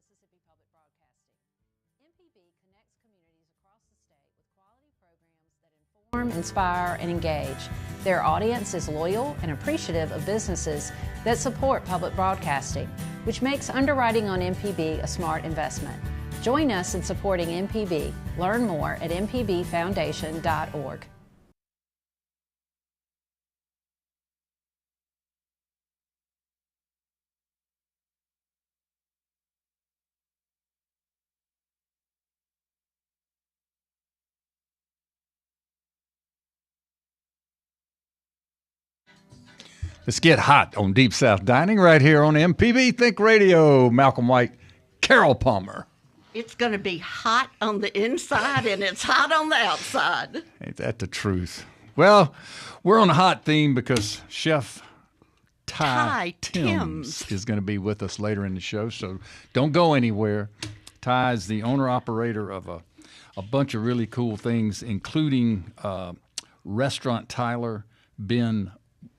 Mississippi Public Broadcasting. MPB connects communities across the state with quality programs that inform, inspire, and engage. Their audience is loyal and appreciative of businesses that support public broadcasting, which makes underwriting on MPB a smart investment. Join us in supporting MPB. Learn more at mpbfoundation.org. Let's get hot on Deep South Dining right here on MPB Think Radio. Malcolm White, Carol Palmer. It's going to be hot on the inside and it's hot on the outside. Ain't that the truth? Well, we're on a hot theme because Chef Ty Thames is going to be with us later in the show, so don't go anywhere. Ty is the owner-operator of a bunch of really cool things, including Restaurant Tyler, Ben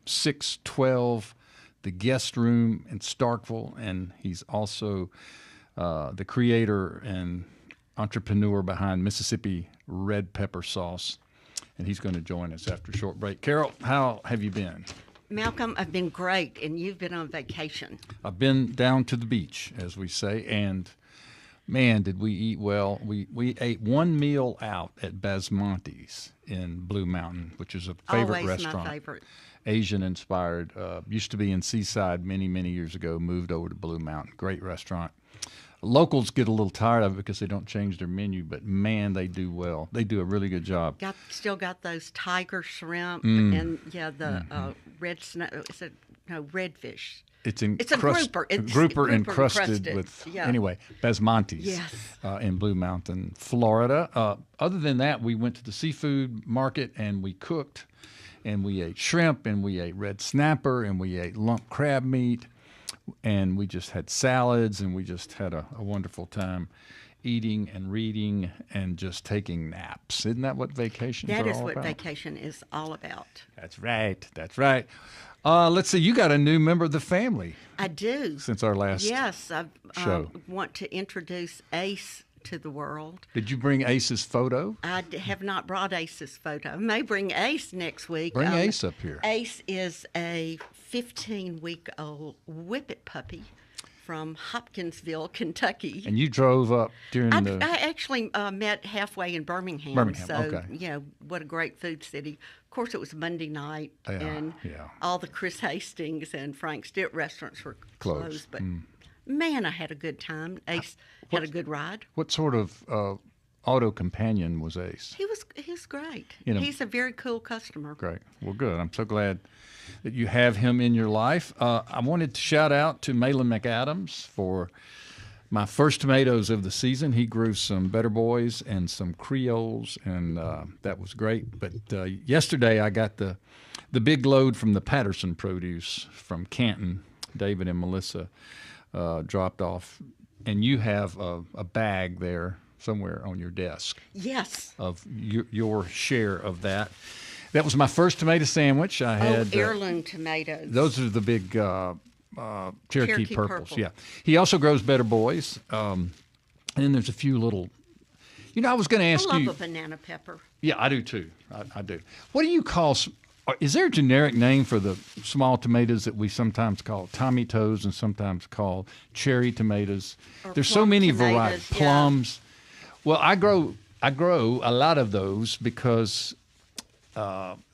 612, the guest room in Starkville, and he's also the creator and entrepreneur behind Mississippi Red Pepper Sauce, and he's going to join us after a short break. Carol, how have you been? Malcolm, I've been great, and you've been on vacation. I've been down to the beach, as we say, and man, did we eat well. We ate one meal out at Basmonte's in Blue Mountain, which is a favorite Always restaurant. My favorite. Asian-inspired. Used to be in Seaside many, many years ago, moved over to Blue Mountain. Great restaurant. Locals get a little tired of it because they don't change their menu, but, man, they do well. They do a really good job. Still got those tiger shrimp and, the red redfish. It's a grouper. It's grouper encrusted with, anyway, Basmonte's yes. In Blue Mountain, Florida. Other than that, we went to the seafood market and we cooked. And we ate shrimp, and we ate red snapper, and we ate lump crab meat, and we just had salads, and we just had a wonderful time eating and reading and just taking naps. Isn't that what vacations are all about? That is what vacation is all about. That's right. That's right. Let's see. You got a new member of the family. I do. Since our last show. I want to introduce Ace to the world. Did you bring Ace's photo? I have not brought Ace's photo. I may bring Ace next week. Bring Ace up here. Ace is a 15-week-old whippet puppy from Hopkinsville, Kentucky. And you drove up during I actually met halfway in Birmingham. So, okay. What a great food city. Of course, it was Monday night, and all the Chris Hastings and Frank Stitt restaurants were closed. But man, I had a good time. Ace had a good ride. What sort of auto companion was Ace? He was great. He's a very cool customer. Great. Well, good. I'm so glad that you have him in your life. I wanted to shout out to Malin McAdams for my first tomatoes of the season. He grew some Better Boys and some Creoles, and that was great. But yesterday I got the big load from the Patterson Produce from Canton. David and Melissa dropped off, and you have a bag there somewhere on your desk. Yes. Of your share of that. That was my first tomato sandwich. I had heirloom tomatoes. Those are the big Cherokee purples. Purple. Yeah. He also grows Better Boys. And then there's a few little. I was going to ask you. I love a banana pepper. Yeah, I do too. I do. What do you call? Is there a generic name for the small tomatoes that we sometimes call Tommy Toes and sometimes call cherry tomatoes? There's so many varieties. Plums. Well, I grow a lot of those because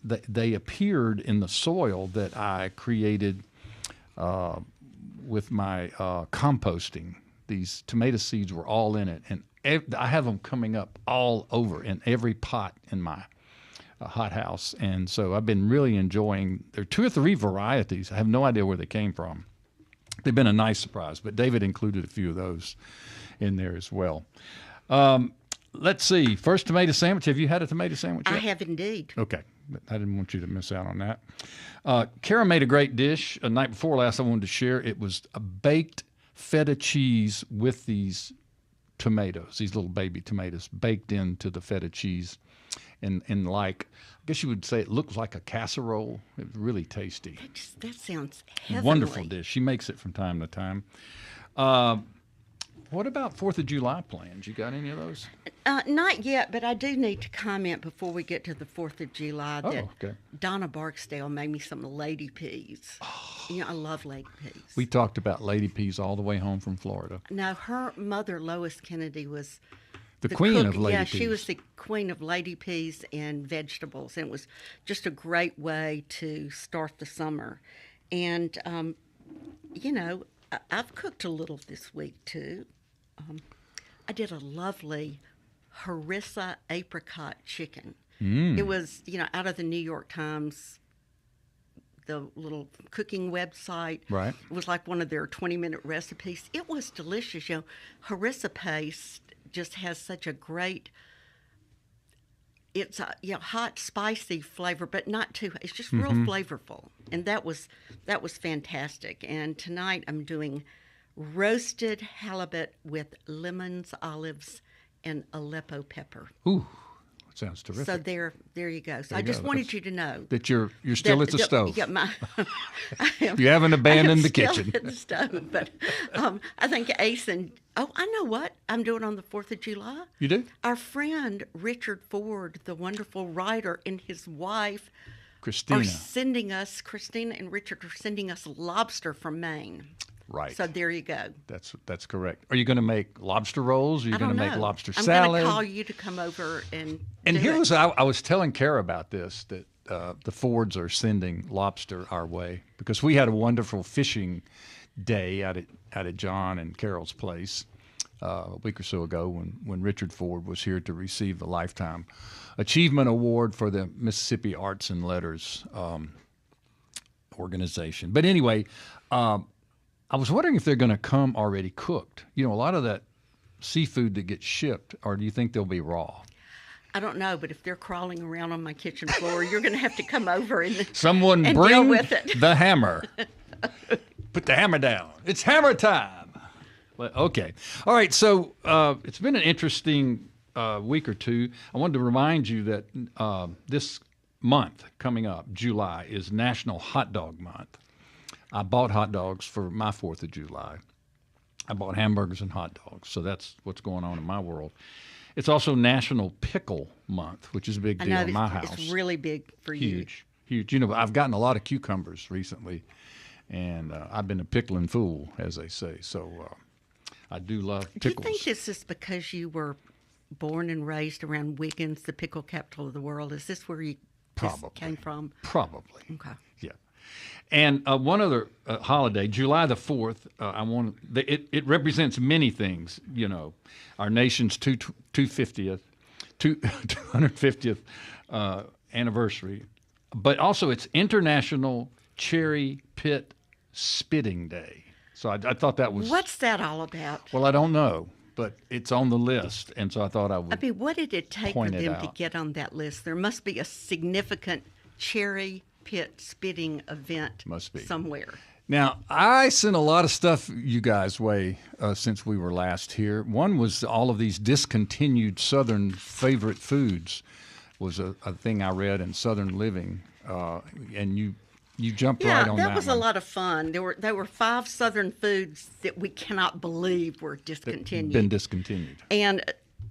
they appeared in the soil that I created with my composting. These tomato seeds were all in it, and I have them coming up all over in every pot in my hothouse, and so I've been really enjoying. There are 2 or 3 varieties. I have no idea where they came from. They've been a nice surprise, but David included a few of those in there as well. Let's see. First tomato sandwich. Have you had a tomato sandwich yet? I have indeed. Okay. I didn't want you to miss out on that. Kara made a great dish a night before last I wanted to share. It was a baked feta cheese with these tomatoes, these little baby tomatoes, baked into the feta cheese. And I guess you would say it looks like a casserole. It was really tasty. That sounds heavenly. Wonderful dish. She makes it from time to time. What about 4th of July plans? You got any of those? Not yet, but I do need to comment before we get to the 4th of July that okay. Donna Barksdale made me some lady peas. I love lady peas. We talked about lady peas all the way home from Florida. No, her mother, Lois Kennedy, was the queen cook. of lady yeah, peas. She was the queen of lady peas and vegetables, and it was just a great way to start the summer. And, I've cooked a little this week, too. I did a lovely harissa apricot chicken. It was, out of the New York Times, the little cooking website. Right. It was like one of their 20-minute recipes. It was delicious. Harissa paste just has such a great, it's a hot, spicy flavor, but not too. It's just real flavorful, and that was fantastic. And tonight I'm doing roasted halibut with lemons, olives, and Aleppo pepper. Ooh, that sounds terrific. So there you go. So I just wanted you to know that you're still at the stove. Yeah, you haven't abandoned the still kitchen. at the stove, but I think Ace and I know what I'm doing on the 4th of July. You do? Our friend Richard Ford, the wonderful writer, and his wife Christina and Richard are sending us lobster from Maine. Right. So there you go. That's correct. Are you going to make lobster rolls? Are you going to make lobster I'm salad? I'm going to call you to come over and I was telling Kara about this, that the Fords are sending lobster our way because we had a wonderful fishing day out at John and Carol's place a week or so ago when Richard Ford was here to receive the Lifetime Achievement Award for the Mississippi Arts and Letters organization. But anyway, I was wondering if they're going to come already cooked. A lot of that seafood that gets shipped, or do you think they'll be raw? I don't know, but if they're crawling around on my kitchen floor, you're going to have to come over and someone and bring deal with it. The hammer. Put the hammer down. It's hammer time. Well, okay. All right. So it's been an interesting week or two. I wanted to remind you that this month coming up, July, is National Hot Dog Month. I bought hot dogs for my 4th of July. I bought hamburgers and hot dogs. So that's what's going on in my world. It's also National Pickle Month, which is a big deal in my house. It's really big for you. Huge. I've gotten a lot of cucumbers recently, and I've been a pickling fool, as they say. So I do love pickles. Do you think this is because you were born and raised around Wiggins, the pickle capital of the world? Is this where you came from? Probably. Okay. Yeah. And one other holiday, July the 4th, it represents many things, our nation's 250th anniversary, but also it's International Cherry Pit Spitting Day. So I thought that was... What's that all about? Well, I don't know, but it's on the list, and so I thought I would what did it take for them to get on that list? There must be a significant cherry pit spitting event somewhere. Now, I sent a lot of stuff you guys' way since we were last here. One was all of these discontinued Southern favorite foods was a thing I read in Southern Living, and you jumped right on that. Yeah, that was one. a lot of fun. There were 5 Southern foods that we cannot believe were discontinued. Been discontinued.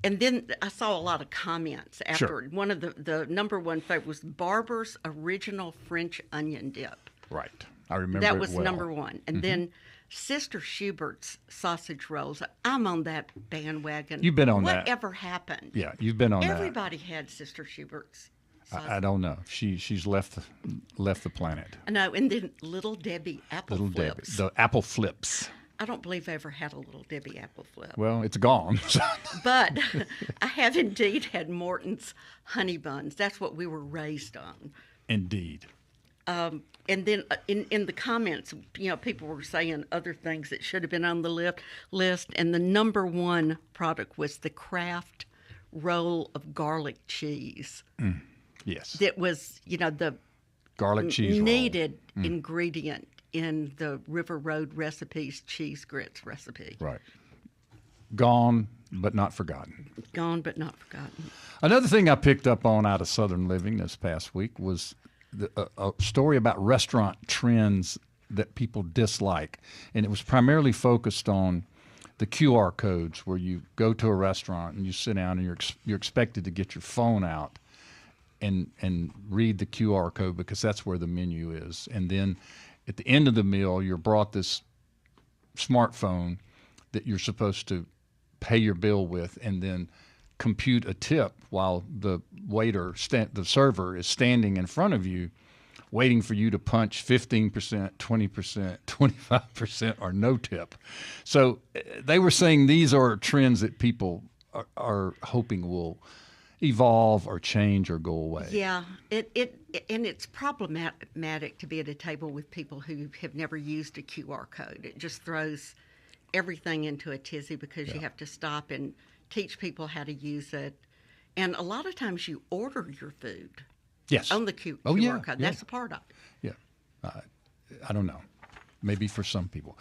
And then I saw a lot of comments after. Sure. One of the number one favorite was Barber's Original French Onion Dip. Right. I remember that it was well. number one. And then Sister Schubert's sausage rolls. I'm on that bandwagon. You've been on that. Whatever happened? Yeah, you've been on Everybody had Sister Schubert's sausage. I don't know. She's left the planet. I know. And then Little Debbie apple flips. The apple flips. I don't believe I ever had a Little Debbie apple flip. Well, it's gone. But I have indeed had Morton's honey buns. That's what we were raised on. Indeed. And then in the comments, people were saying other things that should have been on the list. And the number one product was the Kraft roll of garlic cheese. Yes. That was, the garlic cheese needed ingredient in the River Road Recipes cheese grits recipe. Right. Gone, but not forgotten. Gone, but not forgotten. Another thing I picked up on out of Southern Living this past week was a story about restaurant trends that people dislike. And it was primarily focused on the QR codes where you go to a restaurant and you sit down and you're expected to get your phone out and read the QR code because that's where the menu is. And then at the end of the meal, you're brought this smartphone that you're supposed to pay your bill with and then compute a tip while the waiter, the server, is standing in front of you waiting for you to punch 15%, 20%, 25%, or no tip. So they were saying these are trends that people are hoping will evolve or change or go away. Yeah, and it's problematic to be at a table with people who have never used a QR code. It just throws everything into a tizzy because you have to stop and teach people how to use it. And a lot of times you order your food on the QR code. That's a part of it. Yeah. I don't know. Maybe for some people.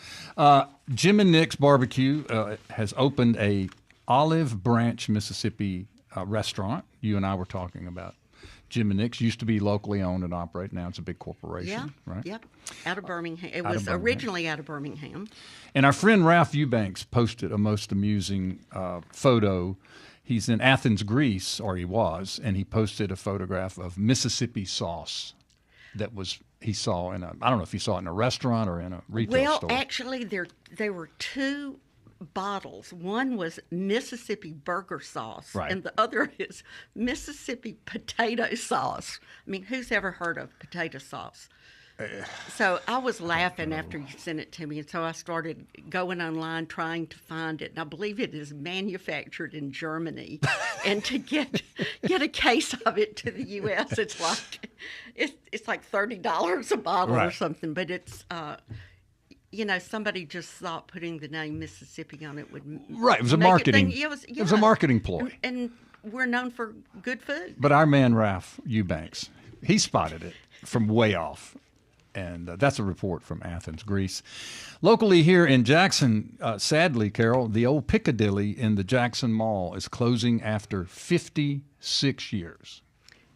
Jim and Nick's Barbecue has opened a Olive Branch, Mississippi restaurant. You and I were talking about Jim and Nick's. Used to be locally owned and operated. Now it's a big corporation, right? Yep. Out of Birmingham. It was originally out of Birmingham. And our friend Ralph Eubanks posted a most amusing photo. He's in Athens, Greece, or he was, and he posted a photograph of Mississippi sauce that he saw in I don't know if he saw it in a restaurant or in a retail store. Well, actually, there were two bottles. One was Mississippi burger sauce, and the other is Mississippi potato sauce. I mean, who's ever heard of potato sauce? So I was laughing after you sent it to me, and so I started going online trying to find it. And I believe it is manufactured in Germany, and to get a case of it to the U.S., it's like $30 a bottle or something. But it's somebody just thought putting the name Mississippi on it would it was a marketing. It was a marketing ploy, and we're known for good food. But our man Ralph Eubanks, he spotted it from way off. And that's a report from Athens, Greece. Locally here in Jackson, sadly, Carol, the old Piccadilly in the Jackson Mall is closing after 56 years.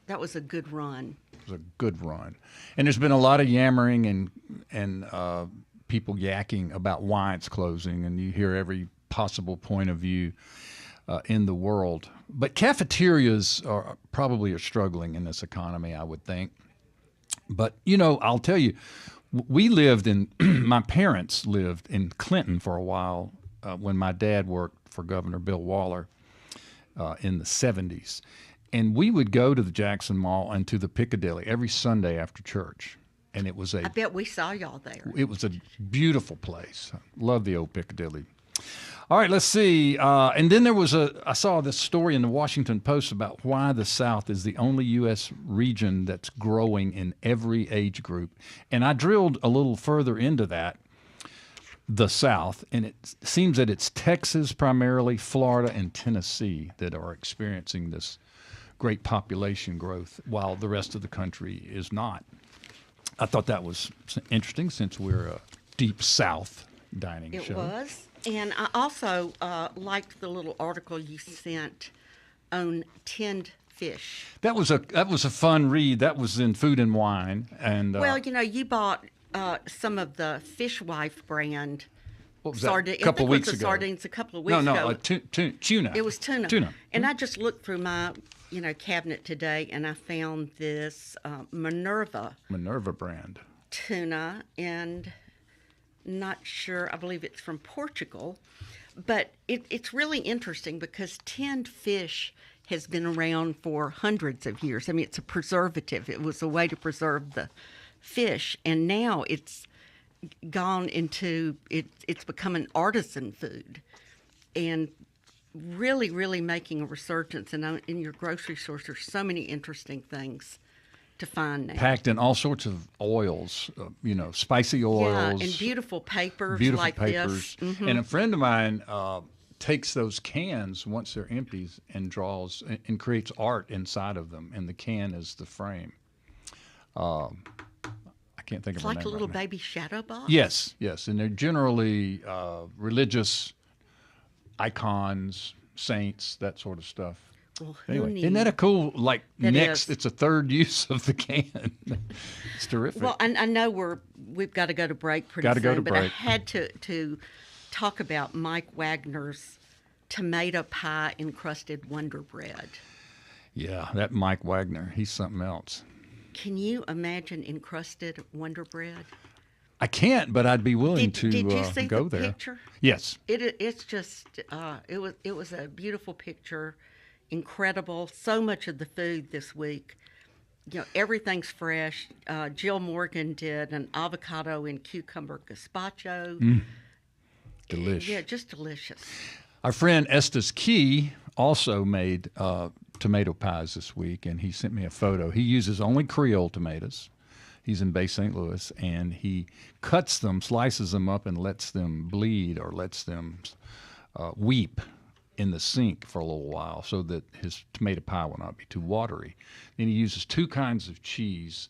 That was a good run. It was a good run. And there's been a lot of yammering and people yakking about why it's closing, and you hear every possible point of view in the world. But cafeterias are struggling in this economy, I would think. But, I'll tell you, my parents lived in Clinton for a while when my dad worked for Governor Bill Waller in the 70s. And we would go to the Jackson Mall and to the Piccadilly every Sunday after church. And it was I bet we saw y'all there. It was a beautiful place. Love the old Piccadilly. All right, let's see. And then I saw this story in the Washington Post about why the South is the only U.S. region that's growing in every age group. And I drilled a little further into that, the South, and it seems that it's Texas primarily, Florida, and Tennessee that are experiencing this great population growth while the rest of the country is not. I thought that was interesting since we're a deep South dining show. It was. And I also liked the little article you sent on tinned fish. That was a fun read. That was in Food and Wine. And well, you bought some of the Fishwife brand. What was that? A couple of weeks ago. Sardines a couple of weeks ago. No, tuna. It was tuna. And I just looked through my cabinet today, and I found this Minerva brand tuna, and not sure, I believe it's from Portugal, but it's really interesting because tinned fish has been around for hundreds of years. I mean, it's a preservative. It was a way to preserve the fish, and now it's gone into it's become an artisan food, and really, really making a resurgence. And in your grocery stores, there's so many interesting things to find now. Packed in all sorts of oils, spicy oils. Yeah, and beautiful papers this. Mm-hmm. And a friend of mine takes those cans once they're empty and draws and creates art inside of them, and the can is the frame. I can't think of the name. Like a little baby shadow box? Yes, and they're generally religious icons, saints, that sort of stuff. Well, anyway, isn't that a cool, it's a third use of the can. It's terrific. Well, I know we've got to go to break pretty soon, but I had to talk about Mike Wagner's tomato pie encrusted Wonder Bread. Yeah, that Mike Wagner, he's something else. Can you imagine encrusted Wonder Bread? I can't, but I'd be willing to Did you see go the there. picture? Yes. It's just it was a beautiful picture, incredible. So much of the food this week, everything's fresh. Jill Morgan did an avocado and cucumber gazpacho. Delicious. Yeah, just delicious. Our friend Estes Key also made tomato pies this week, and he sent me a photo. He uses only Creole tomatoes. He's in Bay St. Louis, and he cuts them, slices them up, and lets them bleed or lets them weep in the sink for a little while so that his tomato pie will not be too watery. Then he uses 2 kinds of cheese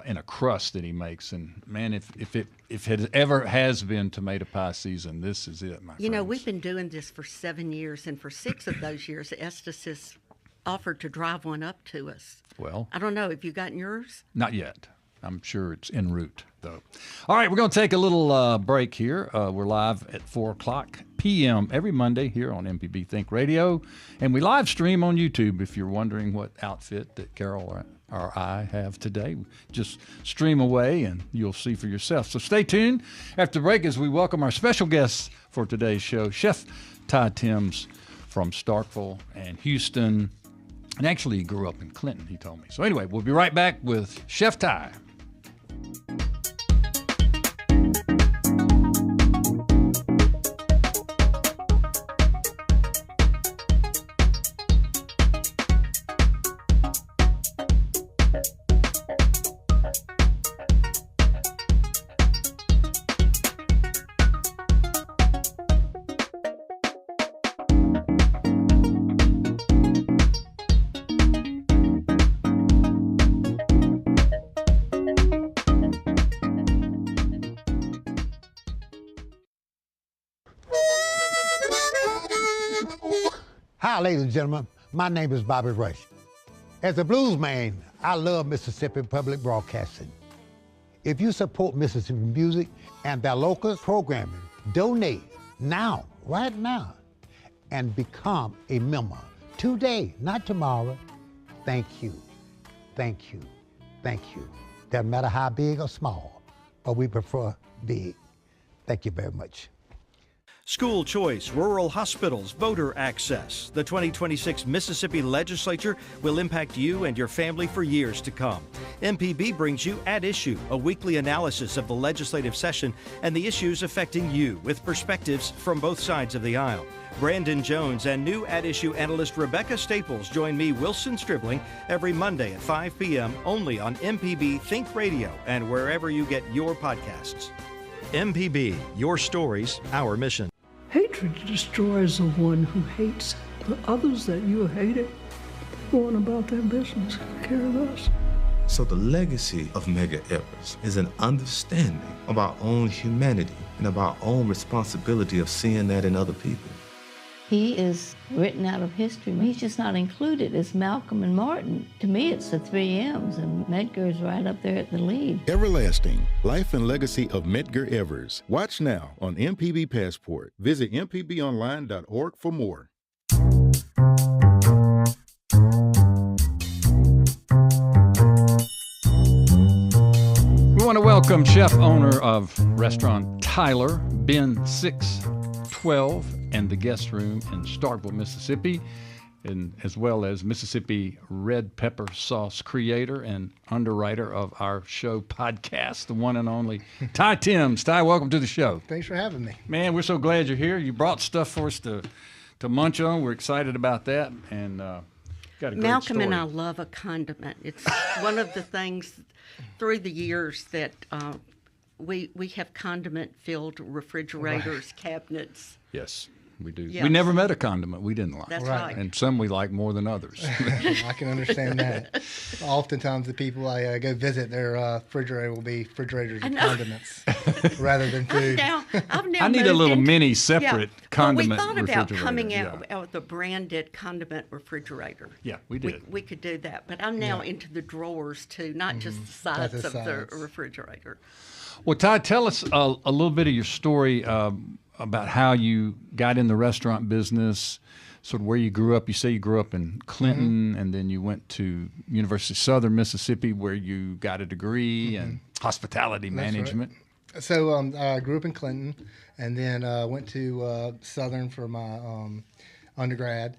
in a crust that he makes. And, man, if it ever has been tomato pie season, this is it, my friends. We've been doing this for 7 years, and for 6 of those years, Estes has offered to drive one up to us. Well, I don't know. Have you gotten yours? Not yet. I'm sure it's en route, though. All right, we're going to take a little break here. We're live at 4 o'clock p.m. every Monday here on MPB Think Radio, and we live stream on YouTube if you're wondering what outfit that Carol or I have today. Just stream away, and you'll see for yourself. So stay tuned after the break as we welcome our special guest for today's show, Chef Ty Thames from Starkville and Houston. And actually, he grew up in Clinton, he told me. So anyway, we'll be right back with Chef Ty. Hi, ladies and gentlemen. My name is Bobby Rush. As a blues man, I love Mississippi Public Broadcasting. If you support Mississippi music and their local programming, donate now, right now, and become a member today, not tomorrow. Thank you, thank you, thank you. Doesn't matter how big or small, but we prefer big. Thank you very much. School choice, rural hospitals, voter access. The 2026 Mississippi Legislature will impact you and your family for years to come. MPB brings you At Issue, a weekly analysis of the legislative session and the issues affecting you with perspectives from both sides of the aisle. Brandon Jones and new At Issue analyst Rebecca Staples join me, Wilson Stribling, every Monday at 5 p.m. only on MPB Think Radio and wherever you get your podcasts. MPB, your stories, our mission. Hatred destroys the one who hates. The others that you hated, go on about their business. Who care of us? So the legacy of Medgar Evers is an understanding of our own humanity and of our own responsibility of seeing that in other people. He is written out of history. He's just not included as Malcolm and Martin. To me, it's the 3 M's, and Medgar is right up there at the lead. Everlasting, Life and Legacy of Medgar Evers. Watch now on MPB Passport. Visit mpbonline.org for more. We want to welcome chef owner of Restaurant Tyler, Ben 612, and the guest room in Starkville, Mississippi, and as well as Mississippi red pepper sauce creator and underwriter of our show podcast, the one and only Ty Thames. Ty, welcome to the show. Thanks for having me. Man, we're so glad you're here. You brought stuff for us to munch on. We're excited about that, and got a great Malcolm story. and I love a condiment. It's one of the things through the years that we have condiment-filled refrigerators, cabinets. Yes. We do. Yes. We never met a condiment we didn't like. That's right. And some we like more than others. I can understand that. Oftentimes the people I go visit, their refrigerator will be refrigerators of condiments rather than food. I've now I need a moved little into- mini separate condiment Well, we thought about refrigerator. coming out with a branded condiment refrigerator. Yeah, we did. We could do that, but I'm now into the drawers too, not just the sides of the refrigerator. Well, Ty, tell us a little bit of your story. about how you got in the restaurant business, sort of where you grew up. You say you grew up in Clinton, and then you went to University of Southern Mississippi where you got a degree in hospitality management. Right. So I grew up in Clinton, and then went to Southern for my undergrad.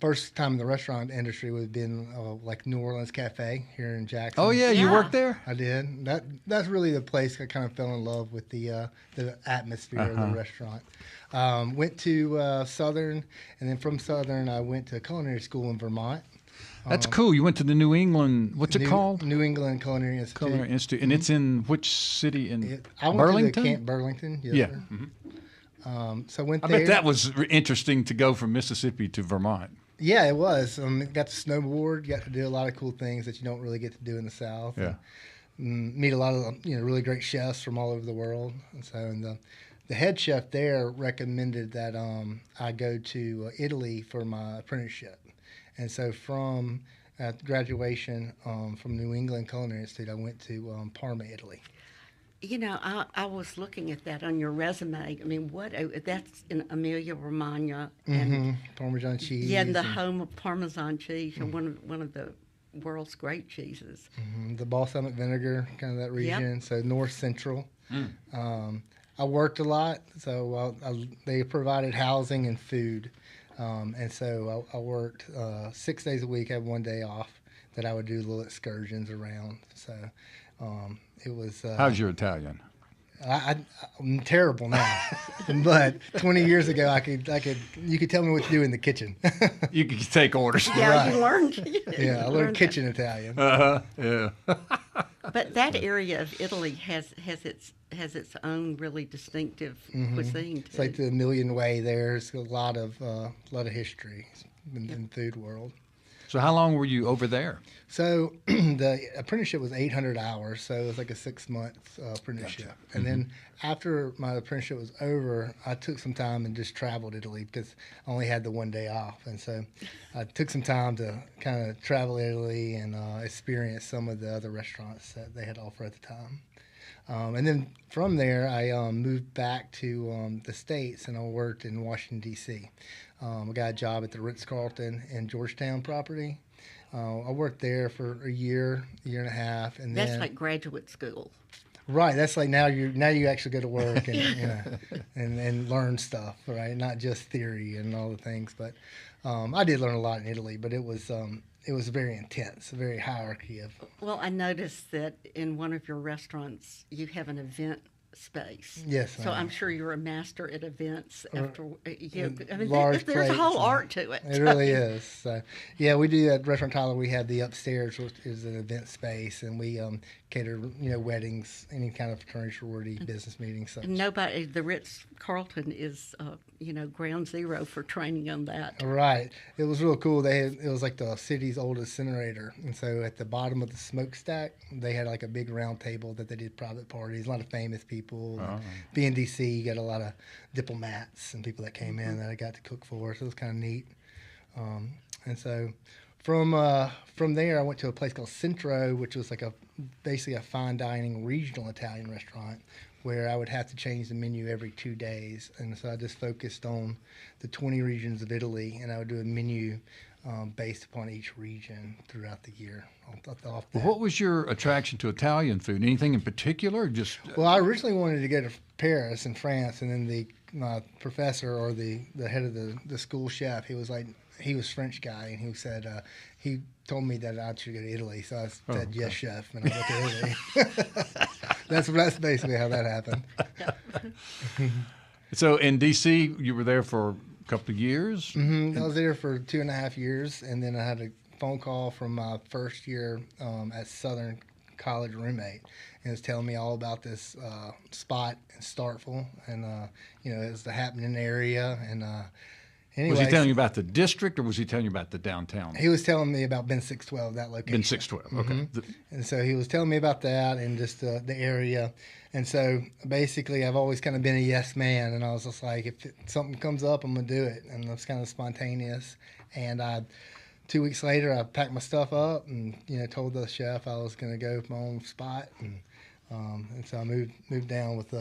First time in the restaurant industry would have been like New Orleans Cafe here in Jackson. Oh yeah, you worked there? I did. That's really the place I kind of fell in love with the atmosphere of the restaurant. Went to Southern, and then from Southern I went to culinary school in Vermont. That's cool. You went to the New England, what's it called? New England Culinary Institute. Culinary Institute. And it's in which city? I went Burlington? to the Camp Burlington. Yes, yeah. Sir. So I went I there. bet that was interesting to go from Mississippi to Vermont. Yeah, it was. Got to snowboard. Got to do a lot of cool things that you don't really get to do in the South. Yeah. And meet a lot of really great chefs from all over the world. And so the head chef there recommended that I go to Italy for my apprenticeship. And so from graduation from New England Culinary Institute, I went to Parma, Italy. I was looking at that on your resume. I mean, that's in Emilia-Romagna and Parmesan cheese. Yeah, and the home of Parmesan cheese, and one of the world's great cheeses. The balsamic vinegar, kind of that region. Yep. So north central. I worked a lot, so they provided housing and food, and so I worked 6 days a week. I had 1 day off that I would do little excursions around. So. It was. How's your Italian? I'm terrible now, but 20 years ago, you could tell me what to do in the kitchen. You could take orders. Yeah, right. You learned. Yeah, I learned kitchen Italian. Yeah. But that area of Italy has its own really distinctive cuisine too. It's like the Million Way. There's a lot of history in the food world. So how long were you over there? So the apprenticeship was 800 hours, so it was like a 6-month apprenticeship. Gotcha. And then after my apprenticeship was over, I took some time and just traveled Italy because I only had the 1 day off. And so I took some time to kind of travel Italy and experience some of the other restaurants that they had to offer at the time. And then from there, I moved back to the States, and I worked in Washington, D.C. I got a job at the Ritz-Carlton in Georgetown property. I worked there for a year and a half, and that's like graduate school. Right, that's like now you actually go to work and and learn stuff, right? Not just theory and all the things, but I did learn a lot in Italy, but it was very intense, a very hierarchy of. Well, I noticed that in one of your restaurants you have an event space. Yes. So I'm sure you're a master at events. After there's a whole art to it. It really is. So, yeah, we do at Restaurant Tyler. We have the upstairs, which is an event space, and we cater, weddings, any kind of fraternity, sorority, business meetings. Such. Nobody, the Ritz-Carlton is, ground zero for training on that. Right. It was real cool. It was like the city's oldest incinerator, and so at the bottom of the smokestack, they had like a big round table that they did private parties. A lot of famous people. Oh. Being DC, you got a lot of diplomats and people that came in that I got to cook for, so it was kind of neat. And so from there, I went to a place called Centro, which was like basically a fine dining regional Italian restaurant where I would have to change the menu every 2 days. And so I just focused on the 20 regions of Italy, and I would do a menu based upon each region throughout the year. What was your attraction to Italian food? Anything in particular? Well, I originally wanted to go to Paris in France, and then my professor or the head of the school chef, he was French guy, and he said he told me that I should go to Italy. So I said, yes, chef, and I went to Italy. That's basically how that happened. So in D.C., you were there for a couple of years? Mm-hmm. I was there for 2.5 years, and then I had a phone call from my first year at Southern college roommate, and was telling me all about this spot in Starkville, and it was the happening area, and anyways, was he telling you about the district, or was he telling you about the downtown? He was telling me about Ben 612, that location. Ben 612, okay. Mm-hmm. And so he was telling me about that and just the area. And so basically I've always kind of been a yes man, and I was just like, if something comes up, I'm going to do it. And it's kind of spontaneous. And 2 weeks later, I packed my stuff up and, told the chef I was going to go with my own spot. And so I moved down with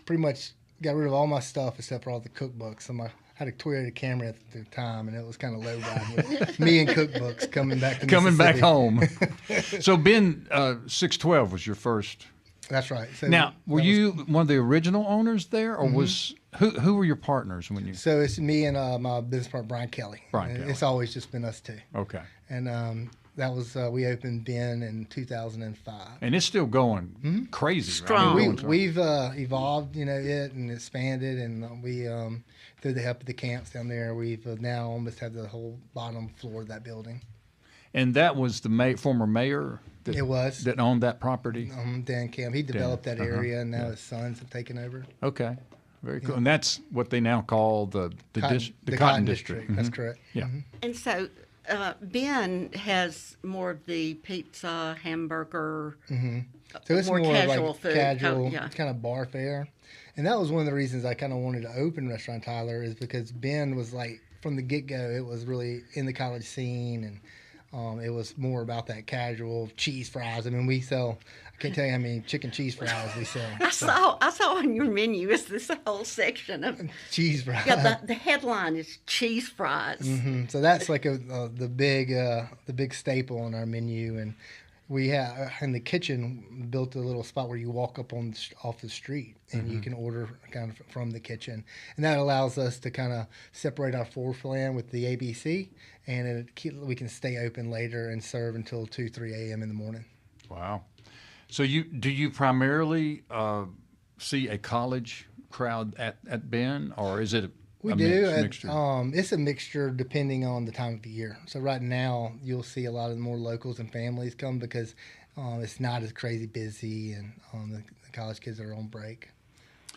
pretty much got rid of all my stuff except for all the cookbooks. So I had a Toyota Camry at the time, and it was kind of low riding with me and cookbooks coming back to coming back Mississippi. home. So Ben 612 was your first. That's right. So now, were you one of the original owners there, or was who were your partners when you? So it's me and my business partner Brian Kelly. Brian Kelly. It's always just been us two. Okay. And that was we opened Ben in 2005. And it's still going crazy. Strong. Right? We've evolved, it and expanded, and we through the help of the camps down there, we've now almost have the whole bottom floor of that building. And that was the former mayor. That owned that property. Dan Camp. He developed that area, and now his sons have taken over. Okay, very cool. And that's what they now call the Cotton District. That's correct. Yeah. And so Ben has more of the pizza, hamburger, so it's more casual like food. casual, kind of bar fare. And that was one of the reasons I kind of wanted to open Restaurant Tyler, is because Ben was like, from the get-go, it was really in the college scene, and it was more about that casual cheese fries. I mean, we sell, I can't tell you how many chicken cheese fries we sell. I saw on your menu is this whole section of cheese fries. Yeah, the headline is cheese fries. So that's like the big staple on our menu. And we have in the kitchen built a little spot where you walk up off the street and you can order kind of from the kitchen, and that allows us to kind of separate our floor plan with the ABC, and we can stay open later and serve until 2-3 a.m. in the morning. Wow! So do you primarily see a college crowd at Ben, or is it We do. Mixture? It's a mixture depending on the time of the year. So right now, you'll see a lot of more locals and families come because it's not as crazy busy, and the college kids are on break.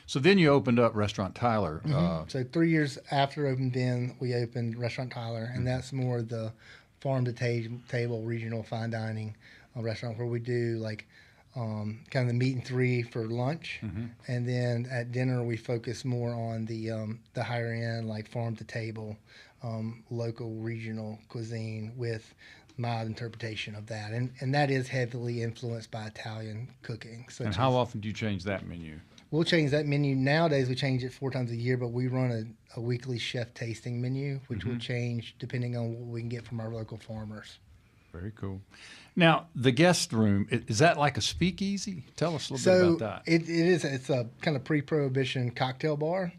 So then you opened up Restaurant Tyler. So 3 years after opening Ben, we opened Restaurant Tyler, and that's more the farm-to-table regional fine dining restaurant where we do like kind of the meat and three for lunch, and then at dinner we focus more on the higher end, like farm to table, local regional cuisine with my interpretation of that, and that is heavily influenced by Italian cooking. And how often do you change that menu? We'll change that menu. Nowadays we change it 4 times a year, but we run a weekly chef tasting menu, which will change depending on what we can get from our local farmers. Very cool. Now, the guest room, is that like a speakeasy? Tell us a little bit about that. It is. It's a kind of pre-prohibition cocktail bar.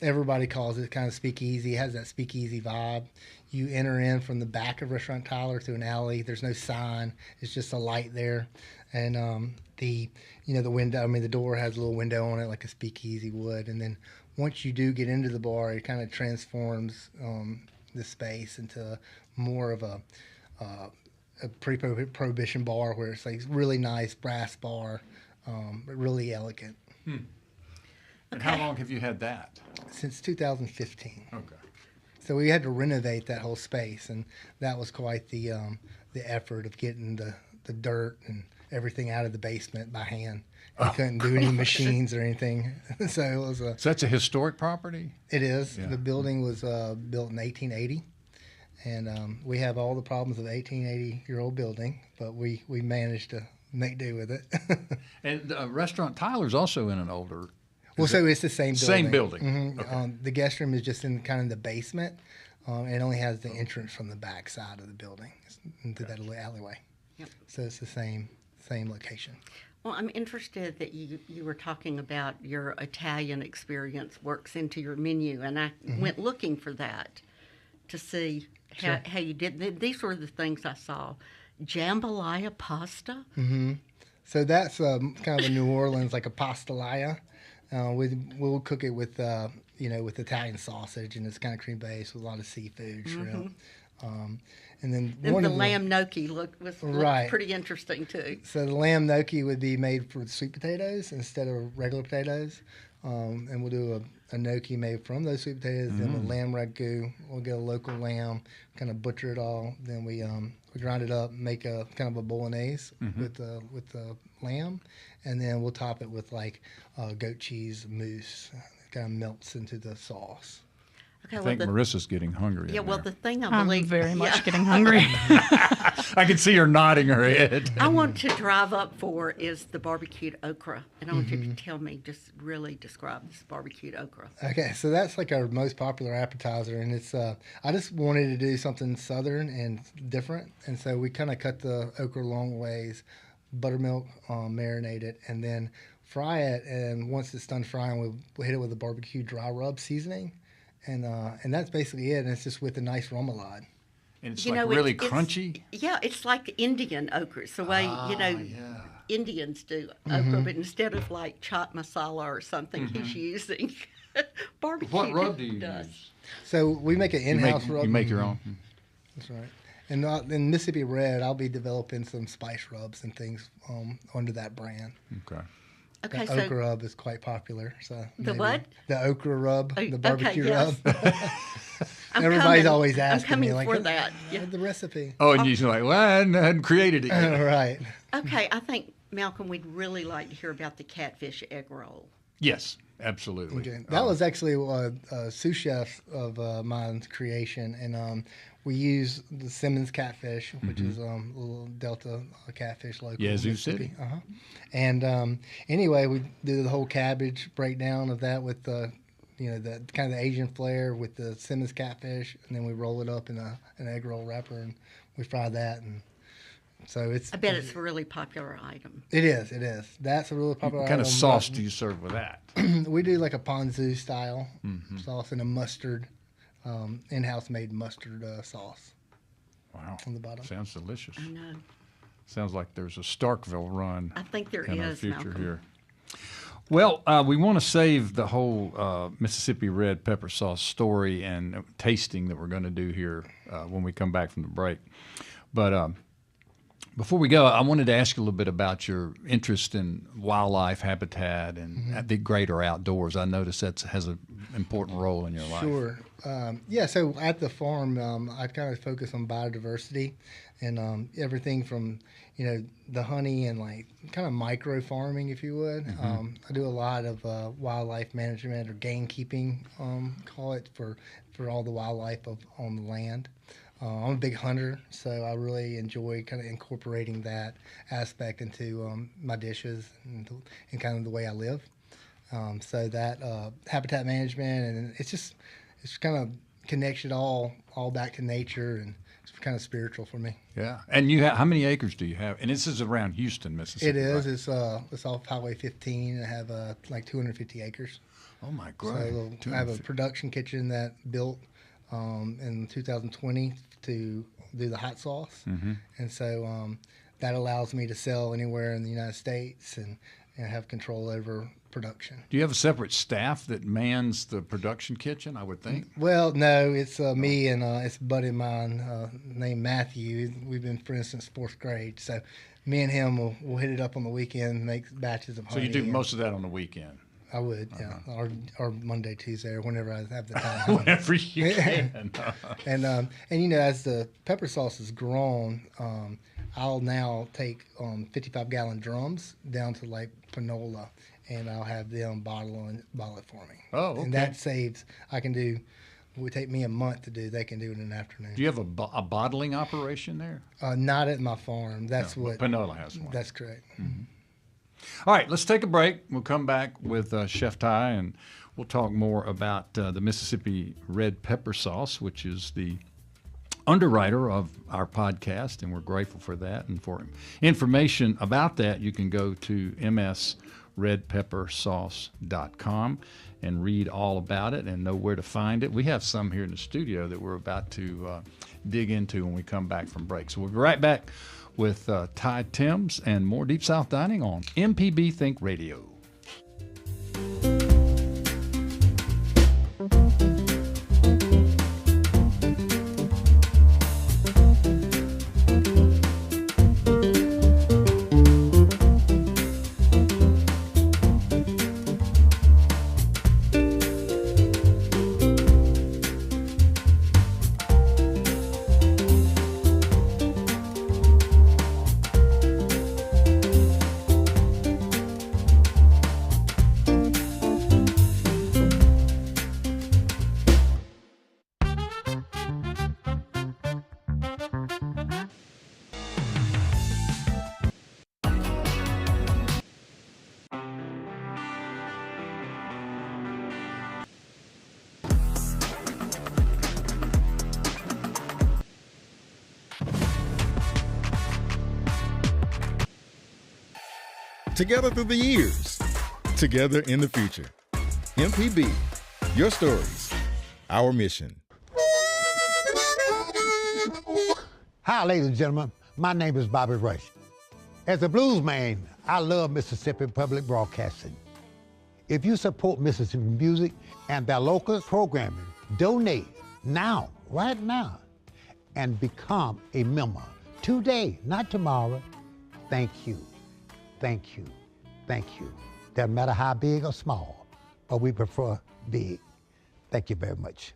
Everybody calls it kind of speakeasy. It has that speakeasy vibe. You enter in from the back of Restaurant Tyler to an alley. There's no sign. It's just a light there. And the window, the door has a little window on it like a speakeasy would. And then once you do get into the bar, it kind of transforms the space into more of a pre-prohibition bar where it's like really nice brass bar, but really elegant. And how long have you had that? Since 2015. Okay. So we had to renovate that whole space, and that was quite the effort of getting the dirt and everything out of the basement by hand. We couldn't do any machines or anything. So it was So that's a historic property? It is. Yeah. The building was built in 1880. And we have all the problems of an 1880-year-old building, but we managed to make do with it. And Restaurant Tyler's also in an older... So it's the same building. Same building. Okay. The guest room is just in kind of the basement. It only has the entrance from the back side of the building into that little alleyway. Yep. So it's the same location. Well, I'm interested that you were talking about your Italian experience works into your menu, and I went looking for that to see how you did. These were the things I saw. Jambalaya pasta. So that's kind of a New Orleans, like a pastelaya. We'll cook it with with Italian sausage, and it's kind of cream based with a lot of seafood, shrimp. And then the lamb gnocchi looked pretty interesting too. So the lamb gnocchi would be made with sweet potatoes instead of regular potatoes, and we'll do a gnocchi made from those sweet potatoes. Then with lamb ragu, we'll get a local lamb, kind of butcher it all. Then we grind it up, make a kind of a bolognese with the lamb, and then we'll top it with like goat cheese mousse. It kind of melts into the sauce. Okay, I think Marissa's getting hungry. Yeah, well, there. the thing I'm believe very much getting hungry. I can see her nodding her head. I want to drive up for is the barbecued okra, and I want you to tell me, just really describe this barbecued okra. Okay, so that's like our most popular appetizer, and it's I just wanted to do something southern and different, and so we kind of cut the okra long ways, buttermilk, marinate it, and then fry it. And once it's done frying, we hit it with a barbecue dry rub seasoning, and that's basically it. And it's just with a nice remoulade. And it's really crunchy. Yeah, it's like Indian okra. It's the way Indians do okra, but instead of like chaat masala or something, he's using barbecue. What rub do you use? So we make an in-house rub. You make your own. That's right. And in Mississippi Red, I'll be developing some spice rubs and things under that brand. Okay. Okay, the okra rub is quite popular. So the what? The okra rub, the barbecue yes. rub. Everybody's always asking me, like, for that. Yeah. The recipe. Oh, and you're like, well, I hadn't created it yet. Right. Okay, I think, Malcolm, we'd really like to hear about the catfish egg roll. Yes, absolutely. Okay. That was actually a sous chef of mine's creation, and we use the Simmons catfish, which is a little Delta catfish local. Yazoo City. And anyway, we do the whole cabbage breakdown of that with the kind of the Asian flair with the Simmons catfish, and then we roll it up in an egg roll wrapper, and we fry that. And so I bet it's a really popular item. It is. That's a really popular item. What kind of sauce do you serve with that? We do like a ponzu style sauce and a mustard. In-house made mustard sauce. Wow. On the bottom. Sounds delicious. I know. Sounds like there's a Starkville run. I think there kind is, of future Malcolm. here. Well, we want to save the whole Mississippi red pepper sauce story and tasting that we're going to do here when we come back from the break. But before we go, I wanted to ask you a little bit about your interest in wildlife habitat and the greater outdoors. I notice that has an important role in your life. Sure. So at the farm, I kind of focus on biodiversity and everything from, the honey and like kind of micro farming, if you would. I do a lot of wildlife management or gamekeeping, call it, for all the wildlife on the land. I'm a big hunter, so I really enjoy kind of incorporating that aspect into my dishes and kind of the way I live. So that habitat management, and it's kind of connects it all back to nature, and it's kind of spiritual for me. Yeah. And how many acres do you have? And this is around Houston, Mississippi. It is. Right? It's off Highway 15. I have like 250 acres. Oh my God! So I have a production kitchen that built in 2020 to do the hot sauce, and so that allows me to sell anywhere in the United States and have control over production. Do you have a separate staff that mans the production kitchen, I would think? Well, no, it's me and it's a buddy of mine named Matthew. We've been friends since 4th grade, so me and him will hit it up on the weekend, make batches of honey. So you do most of that on the weekend? I would, yeah, or Monday, Tuesday, or whenever I have the time. Whenever you can. And as the pepper sauce has grown, I'll now take 55-gallon drums down to like Panola, and I'll have them bottle it for me. Oh, okay. And that saves. It would take me a month to do. They can do it in an afternoon. Do you have a bottling operation there? Not at my farm. That's what Panola has one. That's correct. All right, let's take a break. We'll come back with Chef Ty, and we'll talk more about the Mississippi red pepper sauce, which is the underwriter of our podcast, and we're grateful for that. And for information about that, you can go to msredpeppersauce.com and read all about it and know where to find it. We have some here in the studio that we're about to dig into when we come back from break. So we'll be right back with Ty Thames and more Deep South Dining on MPB Think Radio. together through the years, together in the future. MPB, your stories, our mission. Hi, ladies and gentlemen. My name is Bobby Rush. As a blues man, I love Mississippi Public Broadcasting. If you support Mississippi music and their local programming, donate now, right now, and become a member today, not tomorrow. Thank you, thank you, thank you. Doesn't matter how big or small, but we prefer big. Thank you very much.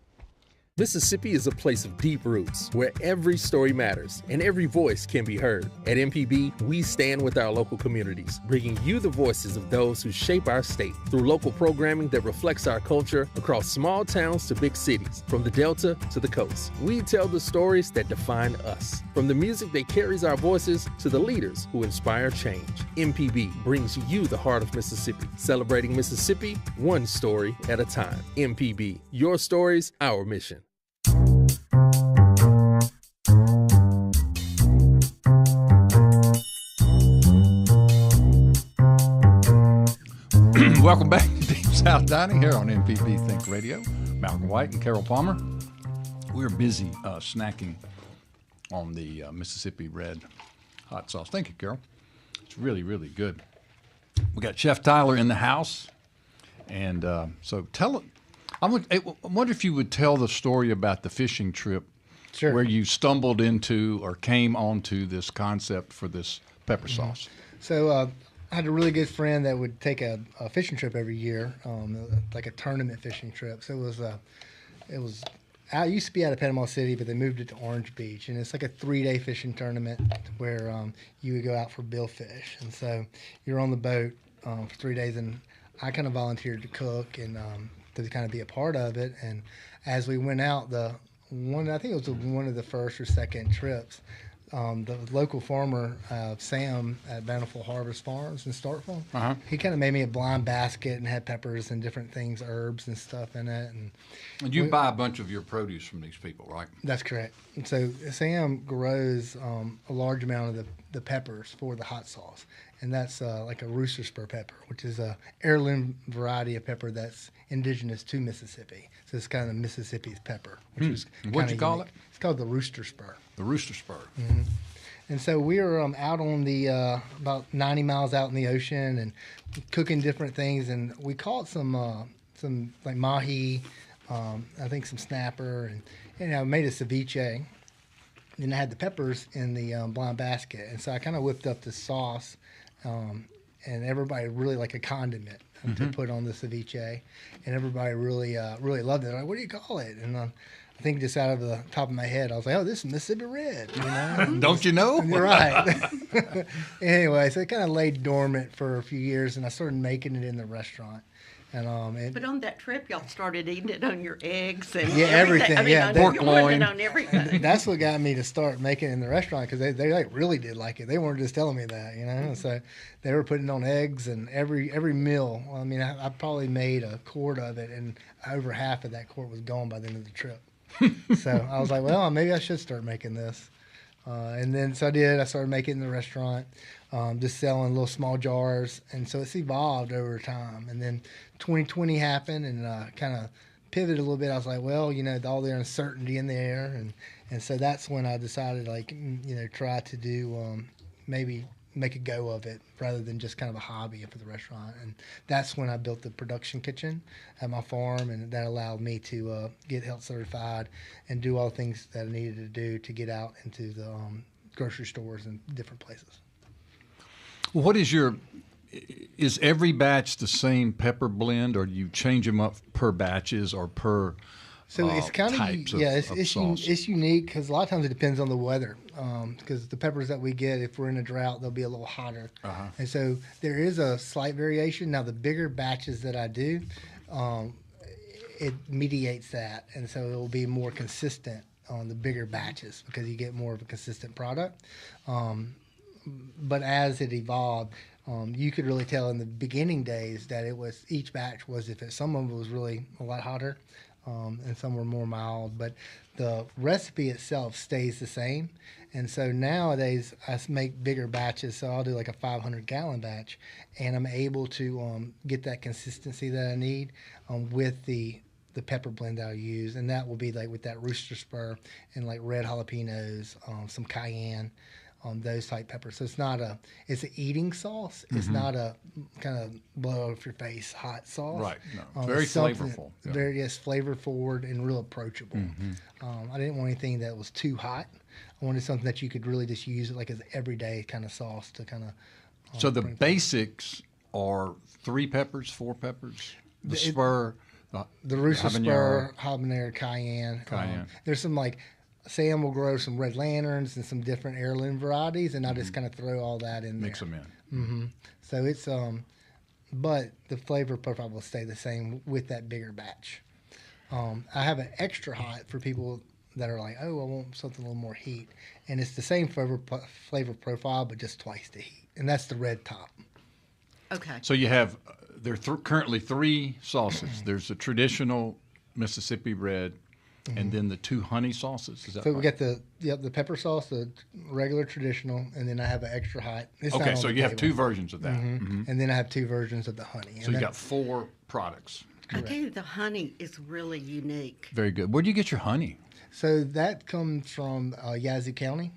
Mississippi is a place of deep roots where every story matters and every voice can be heard. At MPB, we stand with our local communities, bringing you the voices of those who shape our state through local programming that reflects our culture across small towns to big cities, from the Delta to the coast. We tell the stories that define us, from the music that carries our voices to the leaders who inspire change. MPB brings you the heart of Mississippi, celebrating Mississippi one story at a time. MPB, your stories, our mission. Welcome back to Deep South Dining here on MPB Think Radio. Malcolm White and Carol Palmer. We're busy snacking on the Mississippi Red hot sauce. Thank you, Carol. It's really, really good. We got Chef Tyler in the house. And so I wonder if you would tell the story about the fishing trip. Sure. Where you stumbled into or came onto this concept for this pepper sauce. So I had a really good friend that would take a fishing trip every year, like a tournament fishing trip. So it was I used to be out of Panama City, but they moved it to Orange Beach, and it's like a 3-day fishing tournament where you would go out for billfish, and so you're on the boat for 3 days, and I kind of volunteered to cook and to kind of be a part of it. And as we went out, I think it was one of the first or second trips. The local farmer, Sam, at Bountiful Harvest Farms in Starkville, he kind of made me a blind basket and had peppers and different things, herbs and stuff in it. And you buy a bunch of your produce from these people, right? That's correct. And so Sam grows a large amount of the peppers for the hot sauce. And that's like a rooster spur pepper, which is a heirloom variety of pepper that's indigenous to Mississippi. So it's kind of Mississippi's pepper. Which is what'd you call it? It's called the rooster spur. The rooster spur. Mm-hmm. And so we were out on the about 90 miles out in the ocean and cooking different things. And we caught some like mahi, I think some snapper, and I made a ceviche. And I had the peppers in the blind basket. And so I kind of whipped up the sauce. And everybody really like a condiment to put on the ceviche, and everybody really loved it. Like, what do you call it? And I think just out of the top of my head, I was like, oh, this is Mississippi Red. You know? Don't you know? Right. Anyway, so it kind of lay dormant for a few years, and I started making it in the restaurant. And but on that trip, y'all started eating it on your eggs and everything. I mean, pork loin. On everything. That's what got me to start making it in the restaurant, because they like really did like it. They weren't just telling me that, you know. So they were putting it on eggs, and every meal. I mean, I probably made a quart of it, and over half of that quart was gone by the end of the trip. So I was like, well, maybe I should start making this. And then so I did. I started making it in the restaurant, just selling little small jars, and so it's evolved over time. And then 2020 happened, and kind of pivoted a little bit. I was like, well, you know, all the uncertainty in the air, and so that's when I decided, like, you know, try to do maybe make a go of it rather than just kind of a hobby for the restaurant. And that's when I built the production kitchen at my farm, and that allowed me to get health certified and do all the things that I needed to do to get out into the grocery stores and different places. What is every batch the same pepper blend, or do you change them up per batches or per So it's kind of it's unique because a lot of times it depends on the weather. Because the peppers that we get, if we're in a drought, they'll be a little hotter, and so there is a slight variation. Now the bigger batches that I do, it mediates that, and so it will be more consistent on the bigger batches because you get more of a consistent product. But as it evolved, you could really tell in the beginning days that it was each batch was some of it was really a lot hotter. and some were more mild. But the recipe itself stays the same. And so nowadays I make bigger batches. So I'll do like a 500-gallon batch, and I'm able to get that consistency that I need with the pepper blend that I use. And that will be like with that rooster spur and like red jalapenos, some cayenne, those type peppers. So it's an eating sauce. It's not a kind of blow off your face hot sauce. Right. No. Very flavorful. Yeah. Very, yes, flavor forward and real approachable. I didn't want anything that was too hot. I wanted something that you could really just use like as everyday kind of sauce to kind of. So the basics are 3 peppers, 4 peppers, the spur, the rooster spur, habanero, cayenne. There's some like Sam will grow some red lanterns and some different heirloom varieties, and I'll just kind of throw all that in Mix there. them in. So it's but the flavor profile will stay the same with that bigger batch. I have an extra hot for people that are like, oh, I want something a little more heat, and it's the same flavor profile, but just twice the heat, and that's the red top. Okay. So you have there are currently 3 sauces. There's a traditional Mississippi red, and then the 2 honey sauces. Is that so right? we got the pepper sauce, the regular traditional, and then I have an extra hot. Okay, so you have 2 versions of that. And then I have 2 versions of the honey. So you got 4 products. Correct. I tell you, the honey is really unique. Very good. Where do you get your honey? So that comes from Yazoo County,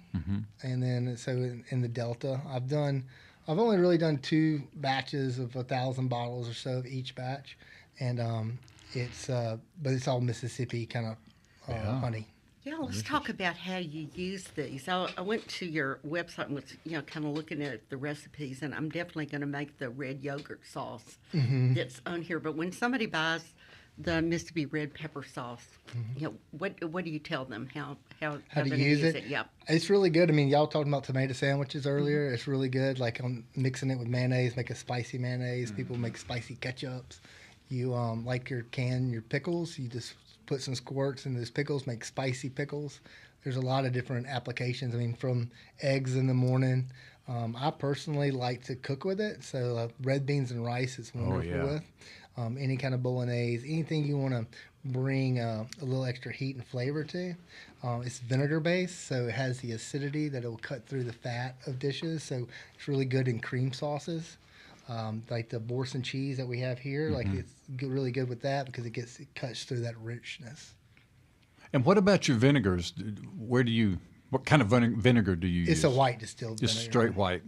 and then so in the Delta, I've only really done 2 batches of 1,000 bottles or so of each batch, and but it's all Mississippi kind of honey. Yeah, let's talk about how you use these. I went to your website and was kind of looking at the recipes, and I'm definitely going to make the red yogurt sauce that's on here. But when somebody buys the Mississippi red pepper sauce, what do you tell them how to use it? Yep. It's really good. I mean, y'all talking about tomato sandwiches earlier. It's really good. Like I'm mixing it with mayonnaise, make a spicy mayonnaise. People make spicy ketchups. You like your pickles. You just put some squirts in those pickles, make spicy pickles. There's a lot of different applications. I mean, from eggs in the morning. I personally like to cook with it. So red beans and rice is wonderful with. Any kind of bolognese, anything you want to bring a little extra heat and flavor to. It's vinegar based, so it has the acidity that it will cut through the fat of dishes. So it's really good in cream sauces, like the Boursin cheese that we have here. Like it's really good with that because it cuts through that richness. And what about your vinegars? What kind of vinegar do you use? It's a white distilled vinegar. Just straight white.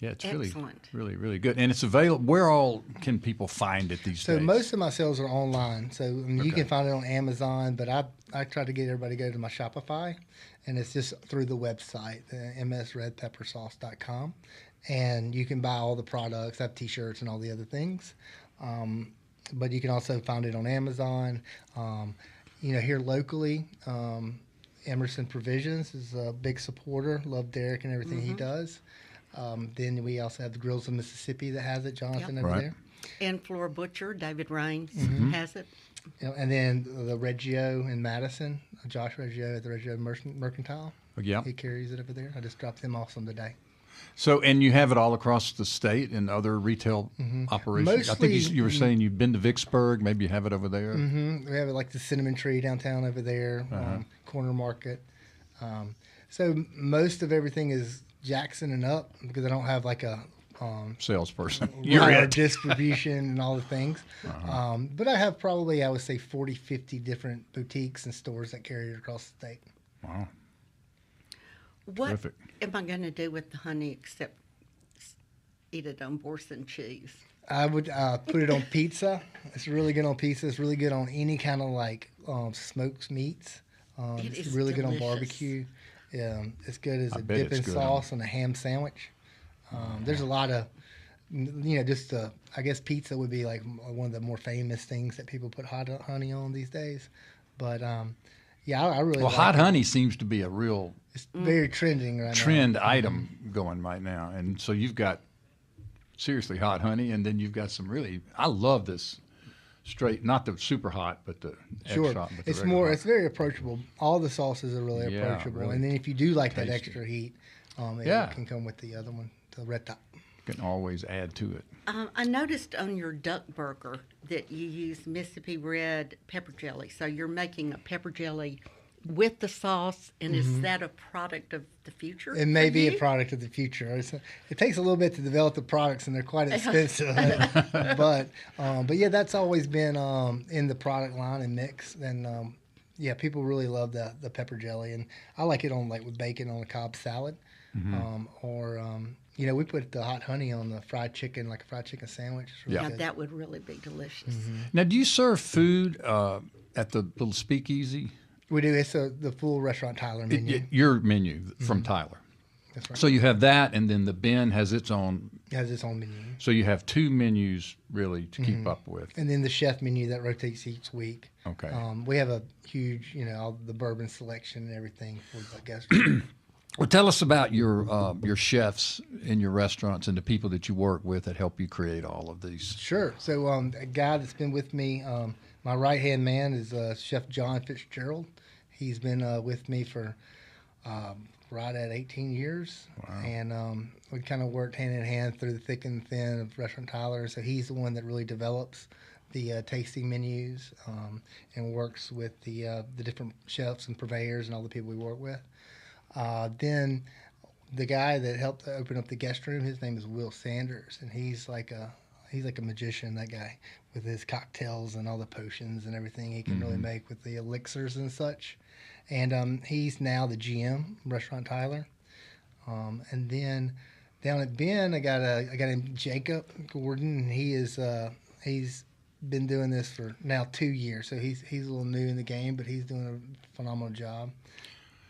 Yeah, it's Excellent. really, really good. And it's available. Where all can people find it these days? So most of my sales are online. So you can find it on Amazon, but I try to get everybody to go to my Shopify, and it's just through the website, msredpeppersauce.com. And you can buy all the products. I have T-shirts and all the other things. But you can also find it on Amazon. Here locally, Emerson Provisions is a big supporter. Love Derek and everything he does. Then we also have the Grills of Mississippi that has it, Jonathan over there. And Floor Butcher, David Raines has it. And then the Reggio in Madison, Josh Reggio at the Reggio Mercantile. Yeah. He carries it over there. I just dropped him off some today. So, and you have it all across the state and other retail operations? Mostly, I think you were saying you've been to Vicksburg. Maybe you have it over there? We have it like the Cinnamon Tree downtown over there, Corner Market. So most of everything is Jackson and up because I don't have like a salesperson. You're distribution and all the things. But I have probably, I would say, 40, 50 different boutiques and stores that carry it across the state. Wow. What Terrific. am I going to do with the honey except eat it on Boursin cheese? I would put it on pizza. It's really good on pizza. It's really good on any kind of like smoked meats. It's really good on barbecue. It's good as a dipping sauce on a ham sandwich. There's a lot of, I guess pizza would be like one of the more famous things that people put hot honey on these days. But I really like hot honey seems to be a real it's very trending right trend item going right now. And so you've got seriously hot honey, and then you've got some really, I love this straight, not the super hot, but the extra hot. But it's more, it's very approachable. All the sauces are really approachable. Really and then if you do like that extra heat, it can come with the other one, the red top. can always add to it. I noticed on your duck burger that you use Mississippi red pepper jelly. So you're making a pepper jelly with the sauce, and is that a product of the future? It may be a product of the future. It takes a little bit to develop the products, and they're quite expensive. but yeah, that's always been in the product line and mix. And yeah, people really love the pepper jelly, and I like it on with bacon on a Cobb salad, we put the hot honey on the fried chicken, like a fried chicken sandwich. Really good. That would really be delicious. Now, do you serve food at the little speakeasy? We do. It's the full restaurant Tyler menu. Your menu from Tyler. That's right. So you have that, and then the bin has its own. It has its own menu. So you have two menus really to keep up with. And then the chef menu that rotates each week. Okay. We have a huge, all the bourbon selection and everything for the guests. Well, tell us about your chefs in your restaurants and the people that you work with that help you create all of these. Sure. So a guy that's been with me, my right-hand man is Chef John Fitzgerald. He's been with me for right at 18 years. Wow. And we kind of worked hand in hand through the thick and thin of Restaurant Tyler. So he's the one that really develops the tasting menus and works with the different chefs and purveyors and all the people we work with. Then the guy that helped open up the guest room, his name is Will Sanders, and he's like a magician, that guy, with his cocktails and all the potions and everything he can really make with the elixirs and such. And he's now the GM, Restaurant Tyler. And then down at Ben, I got a guy named Jacob Gordon, and he's been doing this for now 2 years, so he's a little new in the game, but he's doing a phenomenal job.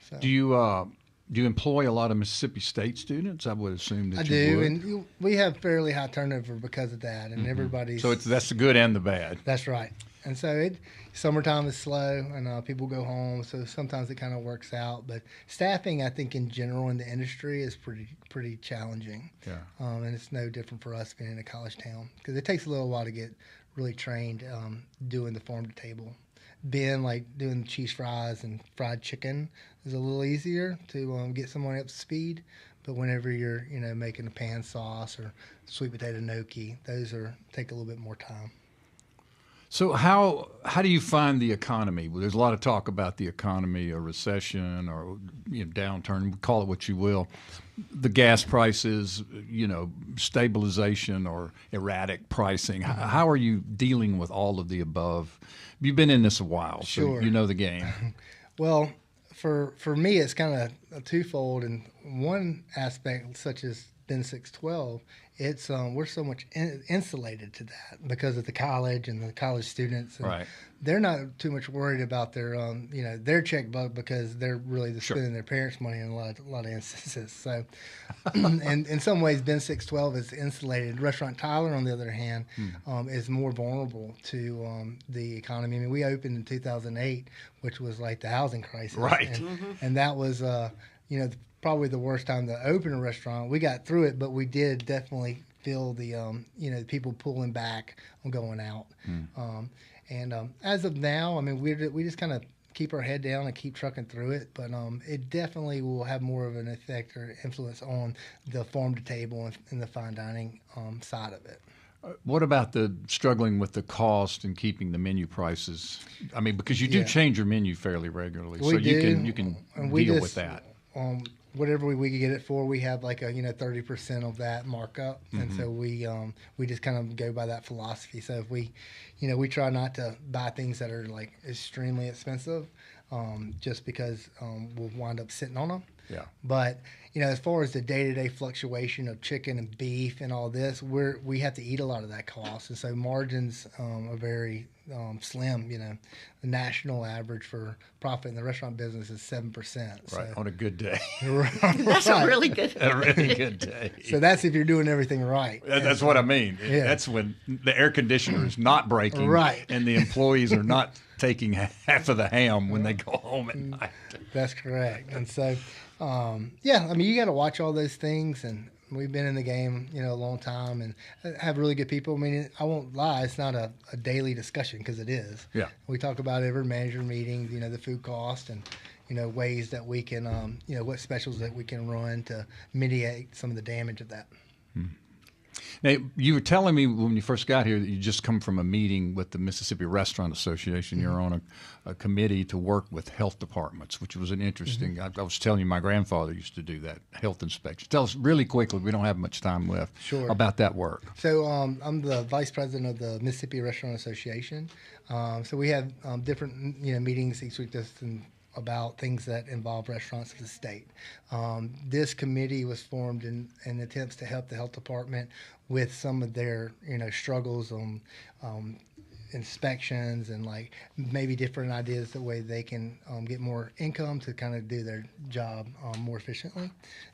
So. Do you employ a lot of Mississippi State students? I would assume that you would. And we have fairly high turnover because of that, and everybody's. So that's the good and the bad. That's right. And so summertime is slow, and people go home, so sometimes it kind of works out. But staffing, I think, in general in the industry is pretty challenging. Yeah. And it's no different for us being in a college town, because it takes a little while to get really trained doing the farm to table. Ben, like doing cheese fries and fried chicken, is a little easier to get someone up to speed. But whenever you're making a pan sauce or sweet potato gnocchi, those take a little bit more time. So how do you find the economy? Well, there's a lot of talk about the economy, a recession or downturn, call it what you will. The gas prices, stabilization or erratic pricing. How are you dealing with all of the above? You've been in this a while, Sure. So you know the game. Well, for me, it's kind of a twofold. And one aspect, such as Ben 612, it's we're so much insulated to that because of the college and the college students. And right. They're not too much worried about their their checkbook, because they're really spending their parents' money in a lot of instances. So, and in some ways, Ben 612 is insulated. Restaurant Tyler, on the other hand, is more vulnerable to the economy. I mean, we opened in 2008, which was like the housing crisis, right? And that was probably the worst time to open a restaurant. We got through it, but we did definitely feel the people pulling back on going out. And as of now, I mean, we just kind of keep our head down and keep trucking through it. But it definitely will have more of an effect or influence on the farm to table and the fine dining side of it. What about the struggling with the cost and keeping the menu prices? I mean, because you do change your menu fairly regularly, so you can deal with that. Whatever we get it for, we have like a 30% of that markup, and so we just kind of go by that philosophy. So if we try not to buy things that are like extremely expensive, just because we'll wind up sitting on them. Yeah. But as far as the day-to-day fluctuation of chicken and beef and all this, we have to eat a lot of that cost, and so margins are very slim. The national average for profit in the restaurant business is 7%. Right, on a good day. That's a really good day. A really good day. So that's if you're doing everything right. That's what I mean. Yeah. That's when the air conditioner is not breaking, right, and the employees are not taking half of the ham when they go home at night. That's correct. And so, I mean, you got to watch all those things, and we've been in the game, a long time, and have really good people. I mean, I won't lie, it's not a daily discussion, because it is. Yeah. We talk about every manager meeting, the food cost and, ways that we can, what specials that we can run to mitigate some of the damage of that. Now, you were telling me when you first got here that you just come from a meeting with the Mississippi Restaurant Association. Mm-hmm. You're on a committee to work with health departments, which was an interesting. Mm-hmm. I was telling you my grandfather used to do that, health inspection. Tell us really quickly, we don't have much time left, about that work. So I'm the vice president of the Mississippi Restaurant Association. So we have different meetings each week about things that involve restaurants in the state. This committee was formed in attempts to help the health department with some of their struggles on inspections and like maybe different ideas the way they can get more income to kind of do their job more efficiently.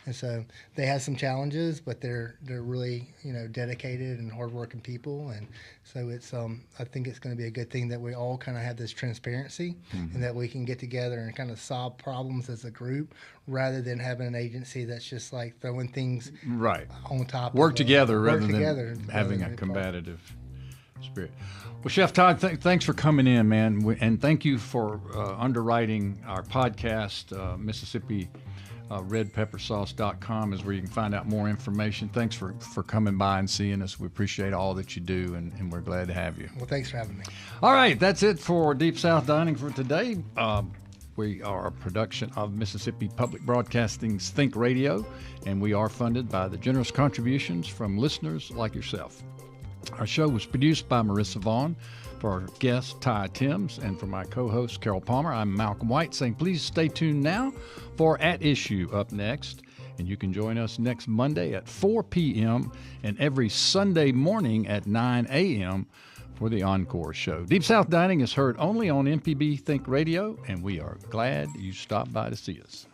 And so they have some challenges, but they're really dedicated and hardworking people. And so it's I think it's going to be a good thing that we all kind of have this transparency, mm-hmm. and that we can get together and kind of solve problems as a group rather than having an agency that's just like throwing things on top. Work together rather than having a combative spirit. Well, Chef Todd, thanks for coming in, man, and thank you for underwriting our podcast. Mississippi redpeppersauce.com is where you can find out more information. Thanks for coming by and seeing us. We appreciate all that you do, and we're glad to have you. Well, thanks for having me. All right, that's it for Deep South Dining for today. We are a production of Mississippi Public Broadcasting's Think Radio, and we are funded by the generous contributions from listeners like yourself. Our show was produced by Marissa Vaughn. For our guest, Ty Thames, and for my co-host, Carol Palmer, I'm Malcolm White saying please stay tuned now for At Issue up next. And you can join us next Monday at 4 p.m. and every Sunday morning at 9 a.m. for the Encore Show. Deep South Dining is heard only on MPB Think Radio, and we are glad you stopped by to see us.